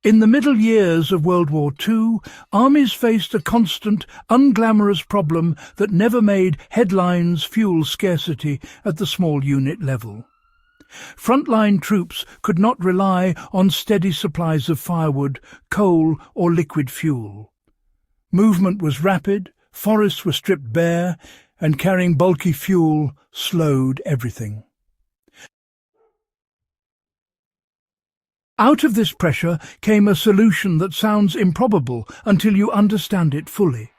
In the middle years of World War II, armies faced a constant, unglamorous problem that never made headlines: fuel scarcity at the small unit level. Frontline troops could not rely on steady supplies of firewood, coal or liquid fuel. Movement was rapid, forests were stripped bare, and carrying bulky fuel slowed everything. Out of this pressure came a solution that sounds improbable until you understand it fully.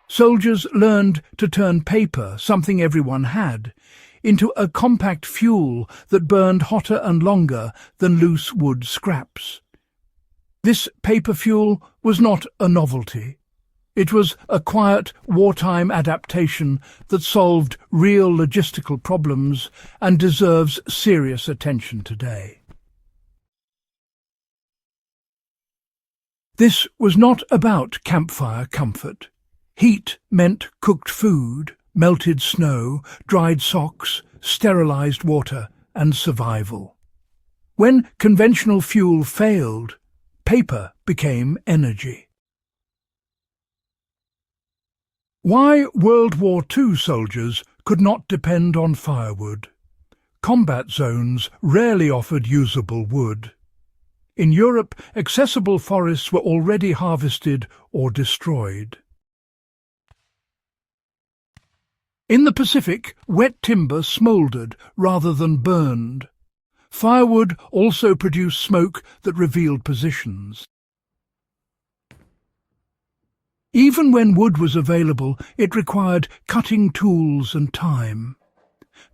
Soldiers learned to turn paper, something everyone had, into a compact fuel that burned hotter and longer than loose wood scraps. This paper fuel was not a novelty. It was a quiet, wartime adaptation that solved real logistical problems and deserves serious attention today. This was not about campfire comfort. Heat meant cooked food, melted snow, dried socks, sterilized water, and survival. When conventional fuel failed, paper became energy. Why World War II soldiers could not depend on firewood. Combat zones rarely offered usable wood. In Europe, accessible forests were already harvested or destroyed. In the Pacific, wet timber smouldered rather than burned. Firewood also produced smoke that revealed positions. Even when wood was available, it required cutting tools and time.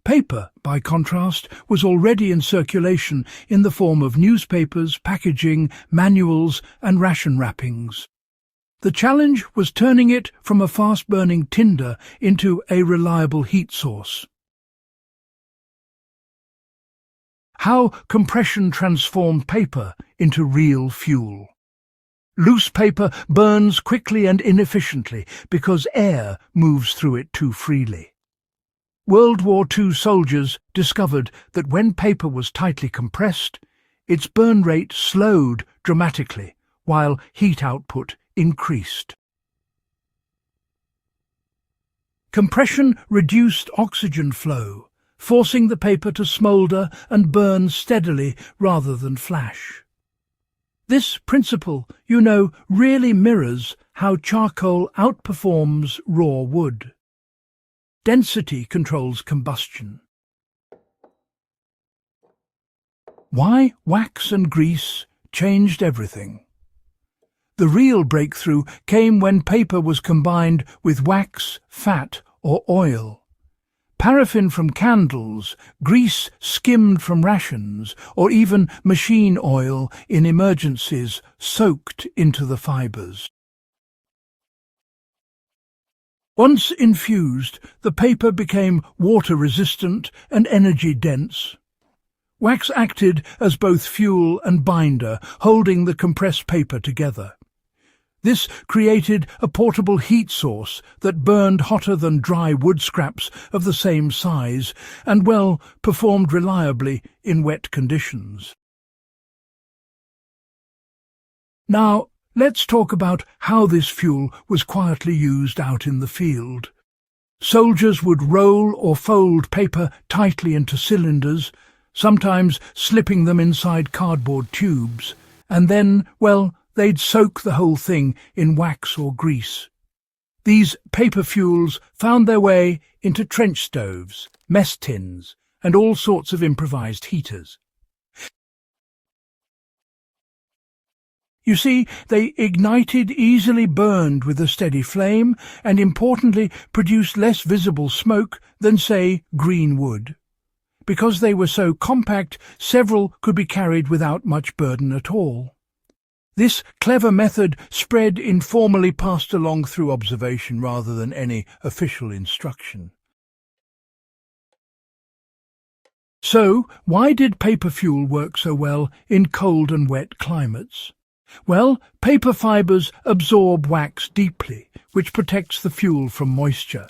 Paper, by contrast, was already in circulation in the form of newspapers, packaging, manuals, and ration wrappings. The challenge was turning it from a fast-burning tinder into a reliable heat source. How compression transformed paper into real fuel. Loose paper burns quickly and inefficiently because air moves through it too freely. World War II soldiers discovered that when paper was tightly compressed, its burn rate slowed dramatically, while heat output increased. Compression reduced oxygen flow, forcing the paper to smoulder and burn steadily rather than flash. This principle, really mirrors how charcoal outperforms raw wood. Density controls combustion. Why wax and grease changed everything. The real breakthrough came when paper was combined with wax, fat, or oil. Paraffin from candles, grease skimmed from rations, or even machine oil in emergencies soaked into the fibers. Once infused, the paper became water-resistant and energy-dense. Wax acted as both fuel and binder, holding the compressed paper together. This created a portable heat source that burned hotter than dry wood scraps of the same size and, performed reliably in wet conditions. Now, let's talk about how this fuel was quietly used out in the field. Soldiers would roll or fold paper tightly into cylinders, sometimes slipping them inside cardboard tubes, and then, they'd soak the whole thing in wax or grease. These paper fuels found their way into trench stoves, mess tins, and all sorts of improvised heaters. You see, they ignited, easily burned with a steady flame, and importantly produced less visible smoke than, say, green wood. Because they were so compact, several could be carried without much burden at all. This clever method spread informally, passed along through observation rather than any official instruction. So, why did paper fuel work so well in cold and wet climates? Paper fibers absorb wax deeply, which protects the fuel from moisture.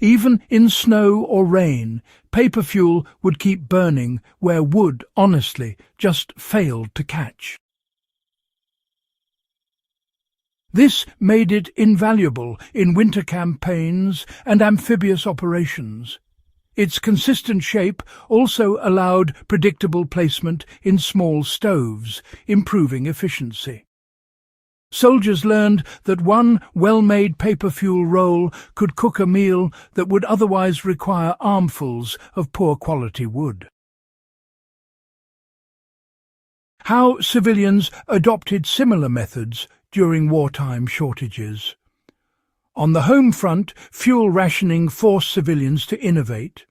Even in snow or rain, paper fuel would keep burning where wood, honestly, just failed to catch. This made it invaluable in winter campaigns and amphibious operations. Its consistent shape also allowed predictable placement in small stoves, improving efficiency. Soldiers learned that one well-made paper fuel roll could cook a meal that would otherwise require armfuls of poor-quality wood. How civilians adopted similar methods during wartime shortages. On the home front, fuel rationing forced civilians to innovate.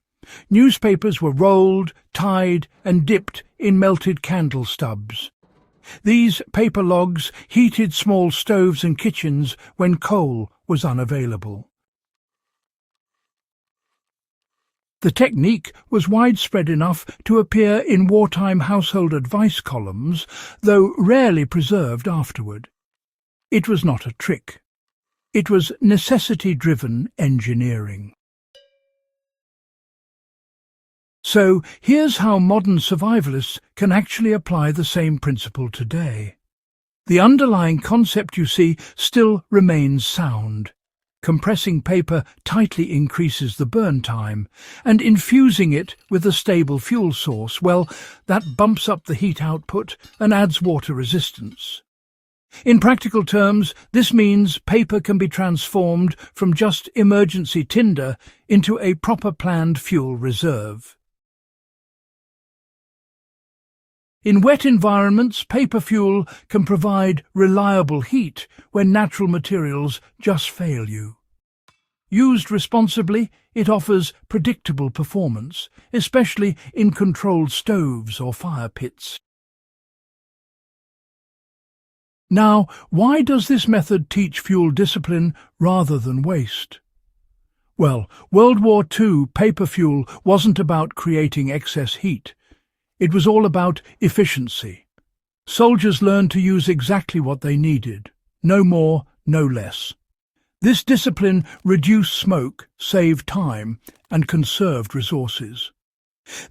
Newspapers were rolled, tied, and dipped in melted candle stubs. These paper logs heated small stoves and kitchens when coal was unavailable. The technique was widespread enough to appear in wartime household advice columns, though rarely preserved afterward. It was not a trick. It was necessity-driven engineering. So here's how modern survivalists can actually apply the same principle today. The underlying concept, you see, still remains sound. Compressing paper tightly increases the burn time, and infusing it with a stable fuel source, well, that bumps up the heat output and adds water resistance. In practical terms, this means paper can be transformed from just emergency tinder into a proper planned fuel reserve. In wet environments, paper fuel can provide reliable heat when natural materials just fail you. Used responsibly, it offers predictable performance, especially in controlled stoves or fire pits. Now, why does this method teach fuel discipline rather than waste? Well, World War II paper fuel wasn't about creating excess heat. It was all about efficiency. Soldiers learned to use exactly what they needed, no more, no less. This discipline reduced smoke, saved time, and conserved resources.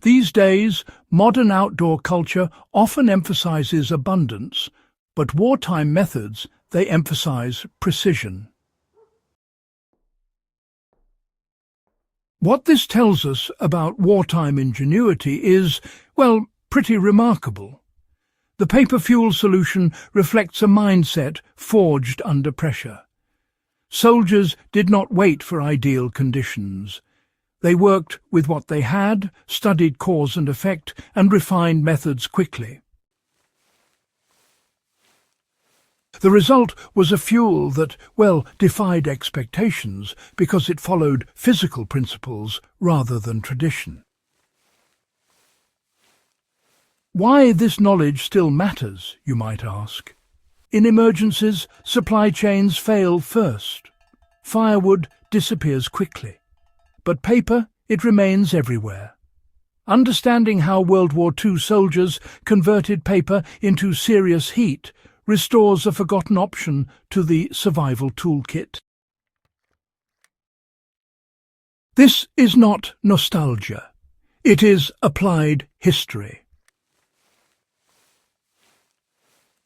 These days, modern outdoor culture often emphasizes abundance, but wartime methods, they emphasize precision. What this tells us about wartime ingenuity is, well, pretty remarkable. The paper fuel solution reflects a mindset forged under pressure. Soldiers did not wait for ideal conditions. They worked with what they had, studied cause and effect, and refined methods quickly. The result was a fuel that, well, defied expectations because it followed physical principles rather than tradition. Why this knowledge still matters, you might ask. In emergencies, supply chains fail first. Firewood disappears quickly. But paper, it remains everywhere. Understanding how World War II soldiers converted paper into serious heat restores a forgotten option to the survival toolkit. This is not nostalgia. It is applied history.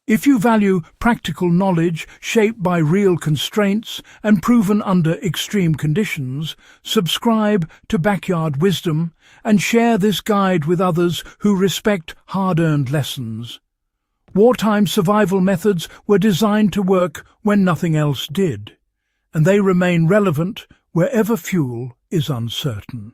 If you value practical knowledge shaped by real constraints and proven under extreme conditions, subscribe to Backyard Wisdom and share this guide with others who respect hard-earned lessons. Wartime survival methods were designed to work when nothing else did, and they remain relevant wherever fuel is uncertain.